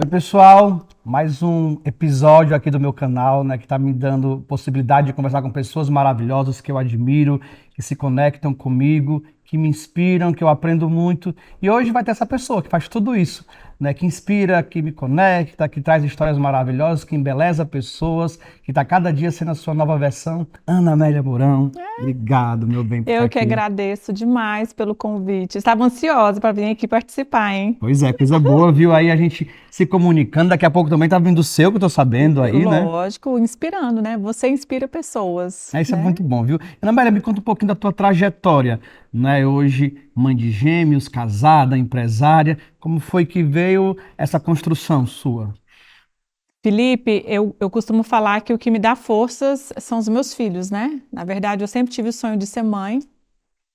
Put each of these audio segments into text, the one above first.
Oi, pessoal, mais um episódio aqui do meu canal, né, que está me dando possibilidade de conversar com pessoas maravilhosas que eu admiro, que se conectam comigo, que me inspiram, que eu aprendo muito. E hoje vai ter essa pessoa que faz tudo isso, né, que inspira, que me conecta, que traz histórias maravilhosas, que embeleza pessoas, que está cada dia sendo a sua nova versão. Ana Amélia Mourão, obrigado, meu bem, por estar Eu que aqui. agradeço demais pelo convite. Estava ansiosa para vir aqui participar, hein? Pois é, coisa boa, viu? Aí a gente se comunicando, daqui a pouco também tá vindo o seu, que eu tô sabendo aí, né? Lógico, inspirando, né? Você inspira pessoas, Isso é né? muito bom, viu? Ana Maria, me conta um pouquinho da tua trajetória, né? Hoje, mãe de gêmeos, casada, empresária, como foi que veio essa construção sua? Felipe, eu costumo falar que o que me dá forças são os meus filhos, né? Na verdade, eu sempre tive o sonho de ser mãe,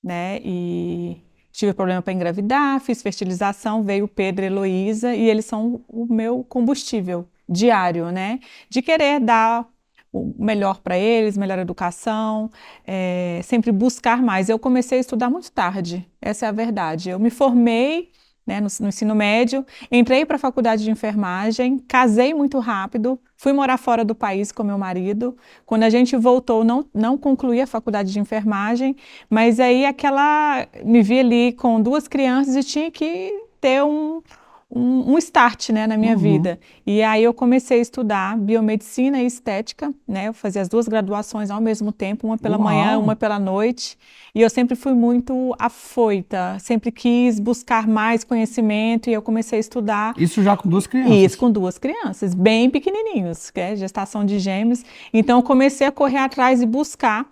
né? E tive problema para engravidar, fiz fertilização, veio o Pedro e a Heloísa, e eles são o meu combustível diário, né? De querer dar o melhor para eles, melhor educação, sempre buscar mais. Eu comecei a estudar muito tarde, essa é a verdade. Eu me formei, né, no ensino médio, entrei para a faculdade de enfermagem, casei muito rápido, fui morar fora do país com meu marido. Quando a gente voltou, não concluí a faculdade de enfermagem, mas aí me vi ali com duas crianças e tinha que ter um start, né, na minha Uhum. vida. E aí eu comecei a estudar biomedicina e estética, né? Eu fazia as duas graduações ao mesmo tempo, uma pela manhã, Uau! uma pela noite. E eu sempre fui muito afoita, sempre quis buscar mais conhecimento e eu comecei a estudar. Isso já com duas E isso crianças. com duas crianças, bem pequenininhos, que é gestação de gêmeos. Então eu comecei a correr atrás e buscar.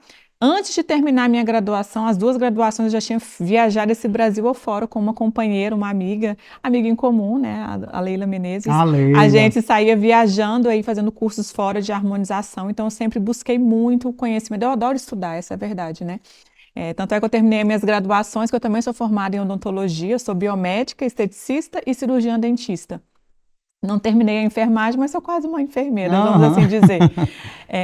Antes de terminar a minha graduação, as duas graduações eu já tinha viajado esse Brasil afora com uma companheira, uma amiga em comum, né, a Leila Menezes. A A Leila. gente saía viajando aí, fazendo cursos fora de harmonização, então eu sempre busquei muito conhecimento. Eu adoro estudar, essa é a verdade, né? Tanto é que eu terminei minhas graduações, que eu também sou formada em odontologia, sou biomédica, esteticista e cirurgiã dentista. Não terminei a enfermagem, mas sou quase uma enfermeira, vamos Aham. assim dizer.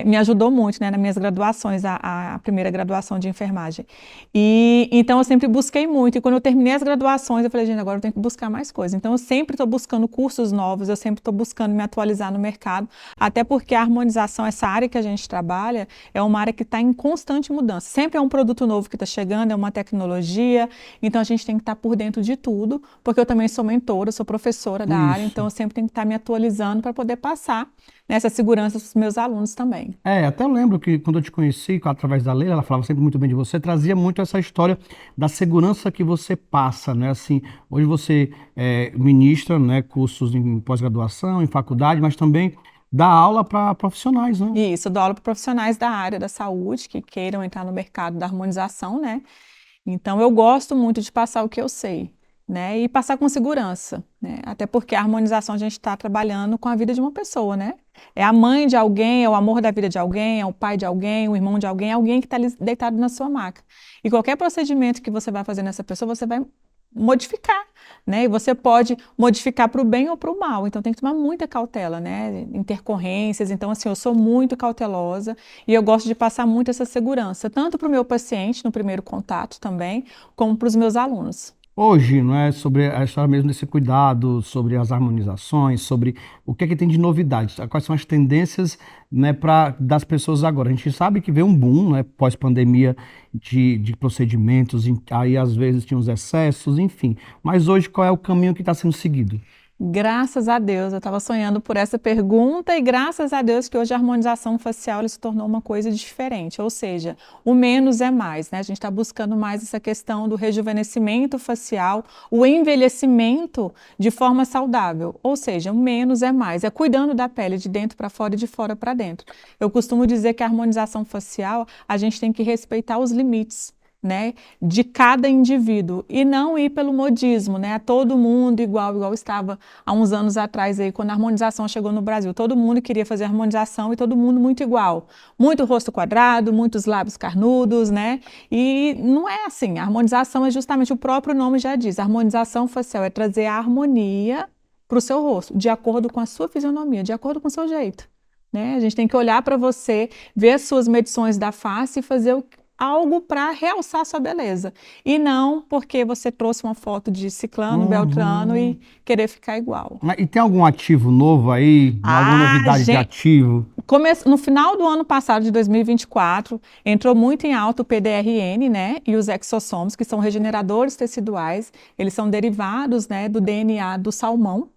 Me ajudou muito, né, nas minhas graduações, a primeira graduação de enfermagem. E então eu sempre busquei muito. E quando eu terminei as graduações, eu falei, gente, agora eu tenho que buscar mais coisas. Então eu sempre estou buscando cursos novos, eu sempre estou buscando me atualizar no mercado, até porque a harmonização, essa área que a gente trabalha, é uma área que está em constante mudança. Sempre é um produto novo que está chegando, é uma tecnologia. Então a gente tem que estar por dentro de tudo, porque eu também sou mentora, sou professora da área, Isso. então eu sempre tenho que estar me atualizando para poder passar nessa segurança para os meus alunos também. Até eu lembro que quando eu te conheci, através da Leila, ela falava sempre muito bem de você, trazia muito essa história da segurança que você passa, né? Assim, hoje você ministra, né, cursos em pós-graduação, em faculdade, mas também dá aula para profissionais, né? E isso, eu dou aula para profissionais da área da saúde que queiram entrar no mercado da harmonização, né? Então, eu gosto muito de passar o que eu sei, né? E passar com segurança, né? Até porque a harmonização a gente está trabalhando com a vida de uma pessoa, né? É a mãe de alguém, é o amor da vida de alguém, é o pai de alguém, o irmão de alguém que está deitado na sua maca. E qualquer procedimento que você vai fazer nessa pessoa, você vai modificar, né? E você pode modificar para o bem ou para o mal. Então tem que tomar muita cautela, né? Intercorrências. Então, assim, eu sou muito cautelosa e eu gosto de passar muito essa segurança, tanto para o meu paciente no primeiro contato também, como para os meus alunos. Hoje, não é sobre a história mesmo desse cuidado, sobre as harmonizações, sobre o que é que tem de novidades, quais são as tendências, né, das pessoas agora. A gente sabe que veio um boom, né, pós-pandemia de procedimentos, aí às vezes tinha os excessos, enfim. Mas hoje qual é o caminho que está sendo seguido? Graças a Deus, eu estava sonhando por essa pergunta e graças a Deus que hoje a harmonização facial ela se tornou uma coisa diferente, ou seja, o menos é mais, né? A gente está buscando mais essa questão do rejuvenescimento facial, o envelhecimento de forma saudável, ou seja, o menos é mais, é cuidando da pele de dentro para fora e de fora para dentro. Eu costumo dizer que a harmonização facial, a gente tem que respeitar os limites, né, de cada indivíduo e não ir pelo modismo, né, a todo mundo igual estava há uns anos atrás aí, quando a harmonização chegou no Brasil, todo mundo queria fazer harmonização e todo mundo muito igual, muito rosto quadrado, muitos lábios carnudos, né, e não é assim, a harmonização é justamente, o próprio nome já diz, a harmonização facial é trazer a harmonia para o seu rosto, de acordo com a sua fisionomia, de acordo com o seu jeito, né, a gente tem que olhar para você, ver as suas medições da face e fazer algo para realçar a sua beleza. E não porque você trouxe uma foto de ciclano, beltrano e querer ficar igual. E tem algum ativo novo aí? Alguma novidade de ativo? No final do ano passado, de 2024, entrou muito em alta o PDRN, né, e os exossomos, que são regeneradores teciduais. Eles são derivados, né, do DNA do salmão.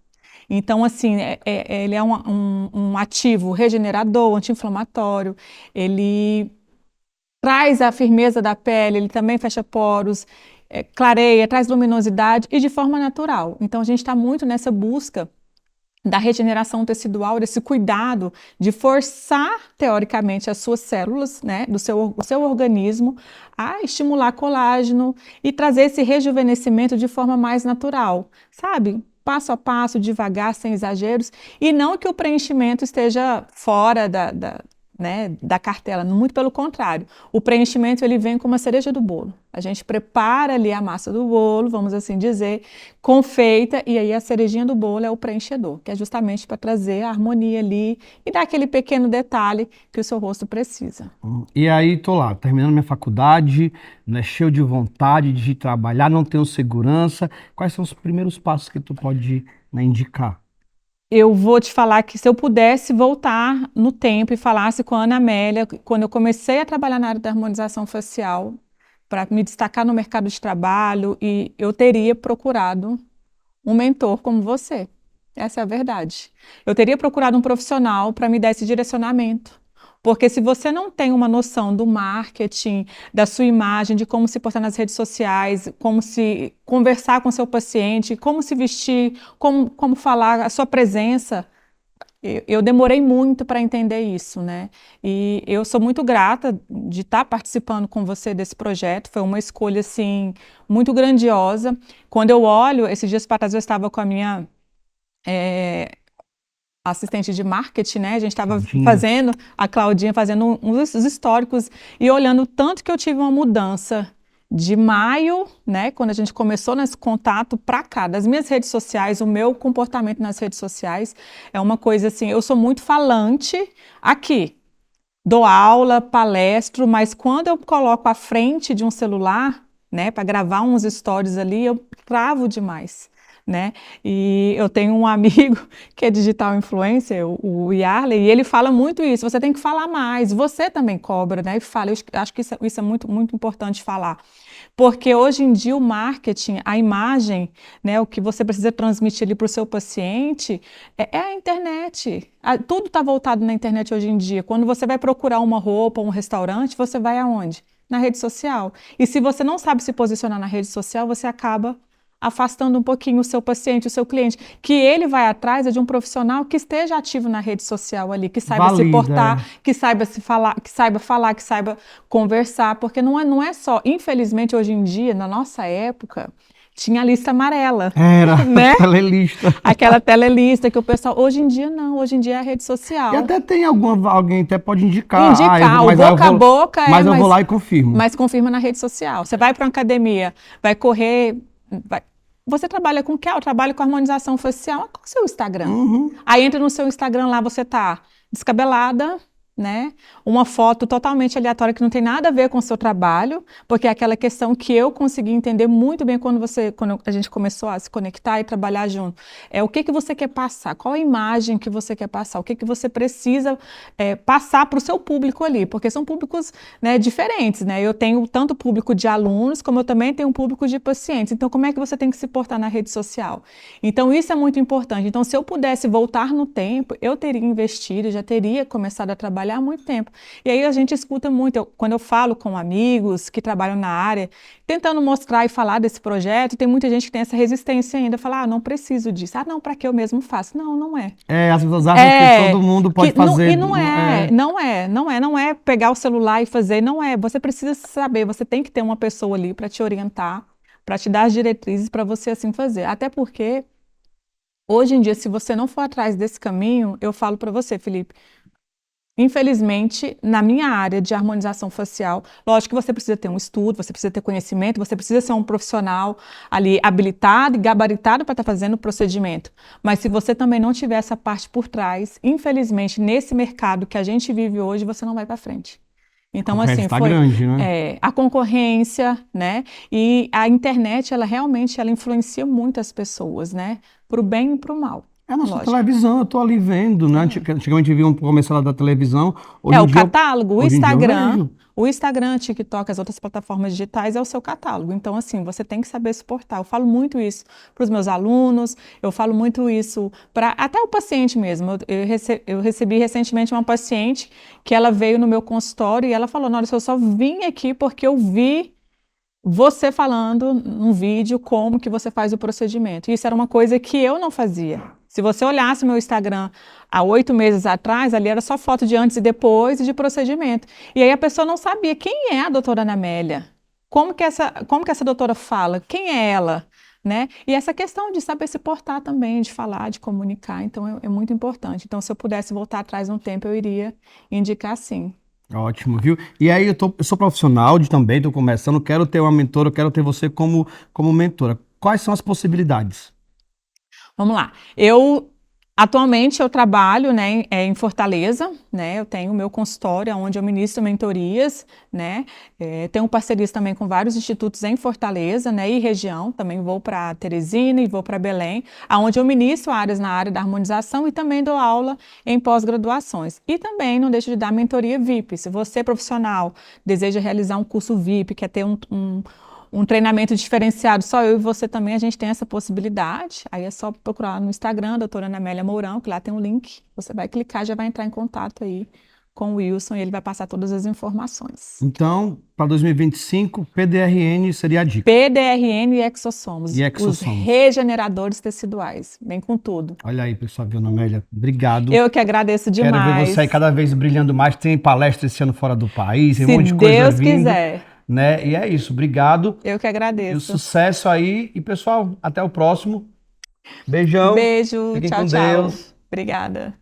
Então, assim, ele é um ativo regenerador, anti-inflamatório, ele traz a firmeza da pele, ele também fecha poros, clareia, traz luminosidade e de forma natural. Então, a gente está muito nessa busca da regeneração tecidual, desse cuidado de forçar, teoricamente, as suas células, né, do seu organismo a estimular colágeno e trazer esse rejuvenescimento de forma mais natural, sabe? Passo a passo, devagar, sem exageros, e não que o preenchimento esteja fora né, da cartela, muito pelo contrário. O preenchimento ele vem como a cereja do bolo. A gente prepara ali a massa do bolo, vamos assim dizer, confeita, e aí a cerejinha do bolo é o preenchedor, que é justamente para trazer a harmonia ali e dar aquele pequeno detalhe que o seu rosto precisa. E aí tô lá, terminando minha faculdade, né, cheio de vontade de trabalhar, não tenho segurança. Quais são os primeiros passos que tu pode, né, indicar? Eu vou te falar que se eu pudesse voltar no tempo e falasse com a Ana Amélia, quando eu comecei a trabalhar na área da harmonização facial, para me destacar no mercado de trabalho, e eu teria procurado um mentor como você. Essa é a verdade. Eu teria procurado um profissional para me dar esse direcionamento. Porque se você não tem uma noção do marketing, da sua imagem, de como se portar nas redes sociais, como se conversar com seu paciente, como se vestir, como falar, a sua presença, eu demorei muito para entender isso, né? E eu sou muito grata de estar participando com você desse projeto. Foi uma escolha, assim, muito grandiosa. Quando eu olho, esses dias para trás eu estava com a minha assistente de marketing, né? A gente estava fazendo, a Claudinha fazendo uns históricos e olhando o tanto que eu tive uma mudança de maio, né? Quando a gente começou nesse contato para cá, das minhas redes sociais, o meu comportamento nas redes sociais é uma coisa assim, eu sou muito falante aqui, dou aula, palestro, mas quando eu coloco à frente de um celular, né, para gravar uns stories ali, eu travo demais. Né? E eu tenho um amigo que é digital influencer, o Yarley, e ele fala muito isso, você tem que falar mais, você também cobra, né? E fala, eu acho que isso é muito, muito importante falar, porque hoje em dia o marketing, a imagem, né, o que você precisa transmitir ali para o seu paciente é a internet. Tudo está voltado na internet hoje em dia. Quando você vai procurar uma roupa, um restaurante, você vai aonde? Na rede social. E se você não sabe se posicionar na rede social, você acaba afastando um pouquinho o seu paciente, o seu cliente, que ele vai atrás de um profissional que esteja ativo na rede social ali, que saiba se portar, que saiba se falar, que saiba conversar, porque não é só, infelizmente hoje em dia, na nossa época, tinha a lista amarela. Era, né? telelista. Aquela telelista que o pessoal, hoje em dia não, hoje em dia é a rede social. E até tem alguém até pode indicar. Indicar, o boca a boca mas eu vou lá e confirmo. Mas confirma na rede social. Você vai para uma academia, vai correr, você trabalha com o quê? Eu trabalho com harmonização facial. Qual é o seu Instagram? Aí entra no seu Instagram lá, você tá descabelada, né? Uma foto totalmente aleatória que não tem nada a ver com o seu trabalho, porque é aquela questão que eu consegui entender muito bem quando a gente começou a se conectar e trabalhar junto. É o que você quer passar, qual a imagem que você quer passar, o que você precisa passar para o seu público ali, porque são públicos, né, diferentes, né? Eu tenho tanto público de alunos, como eu também tenho um público de pacientes. Então, como é que você tem que se portar na rede social? Então, isso é muito importante. Então, se eu pudesse voltar no tempo, eu teria investido, já teria começado a trabalhar há muito tempo. E aí a gente escuta muito, quando eu falo com amigos que trabalham na área, tentando mostrar e falar desse projeto, tem muita gente que tem essa resistência ainda, falar, não preciso disso. Não, para que eu mesmo faço? Não é. As pessoas acham que todo mundo pode fazer. E não é pegar o celular e fazer, não é. Você precisa saber, você tem que ter uma pessoa ali para te orientar, para te dar as diretrizes para você assim fazer. Até porque, hoje em dia, se você não for atrás desse caminho, eu falo para você, Felipe, infelizmente, na minha área de harmonização facial, lógico que você precisa ter um estudo, você precisa ter conhecimento, você precisa ser um profissional ali habilitado e gabaritado para estar fazendo o procedimento. Mas se você também não tiver essa parte por trás, infelizmente, nesse mercado que a gente vive hoje, você não vai para frente. Então, concorrência assim, tá grande, né? a concorrência, né? E a internet, ela realmente ela influencia muitas pessoas, né? Para o bem e para o mal, É a nossa lógico. televisão, eu tô ali vendo, né? Antigamente via um comercial da televisão, É o catálogo, hoje em dia eu vejo. o Instagram, TikTok, as outras plataformas digitais é o seu catálogo. Então, assim, você tem que saber suportar. Eu falo muito isso para os meus alunos, eu falo muito isso para até o paciente mesmo. Eu recebi recentemente uma paciente que ela veio no meu consultório e ela falou: "Olha, eu só vim aqui porque eu vi você falando num vídeo como que você faz o procedimento." Isso era uma coisa que eu não fazia. Se você olhasse meu Instagram há 8 meses atrás, ali era só foto de antes e depois e de procedimento. E aí a pessoa não sabia quem é a doutora Ana Amélia, como que essa doutora fala, quem é ela, né? E essa questão de saber se portar também, de falar, de comunicar, então é muito importante. Então, se eu pudesse voltar atrás um tempo, eu iria indicar sim. Ótimo, viu? E aí eu sou profissional também, estou começando, quero ter uma mentora, quero ter você como mentora. Quais são as possibilidades? Vamos lá. Atualmente eu trabalho, né, em Fortaleza, né? Eu tenho o meu consultório onde eu ministro mentorias, né? Tenho parcerias também com vários institutos em Fortaleza, né, e região. Também vou para Teresina e vou para Belém, aonde eu ministro áreas na área da harmonização e também dou aula em pós-graduações. E também não deixo de dar mentoria VIP. Se você profissional deseja realizar um curso VIP, quer ter um treinamento diferenciado, só eu e você também, a gente tem essa possibilidade. Aí é só procurar no Instagram, doutora Ana Amélia Mourão, que lá tem um link. Você vai clicar, já vai entrar em contato aí com o Wilson e ele vai passar todas as informações. Então, para 2025, PDRN seria a dica. PDRN e exossomos, E os exossomos. regeneradores teciduais. Vem com tudo. Olha aí, pessoal, viu, Ana Amélia? Obrigado. Eu que agradeço demais. Quero ver você aí cada vez brilhando mais. Tem palestra esse ano fora do país, tem um monte de Se coisa Deus vindo. quiser. Né? E é isso, obrigado. Eu que E o agradeço. sucesso aí. E pessoal, até o próximo. Beijão. Beijo, Fiquem tchau, com tchau. Deus. Obrigada.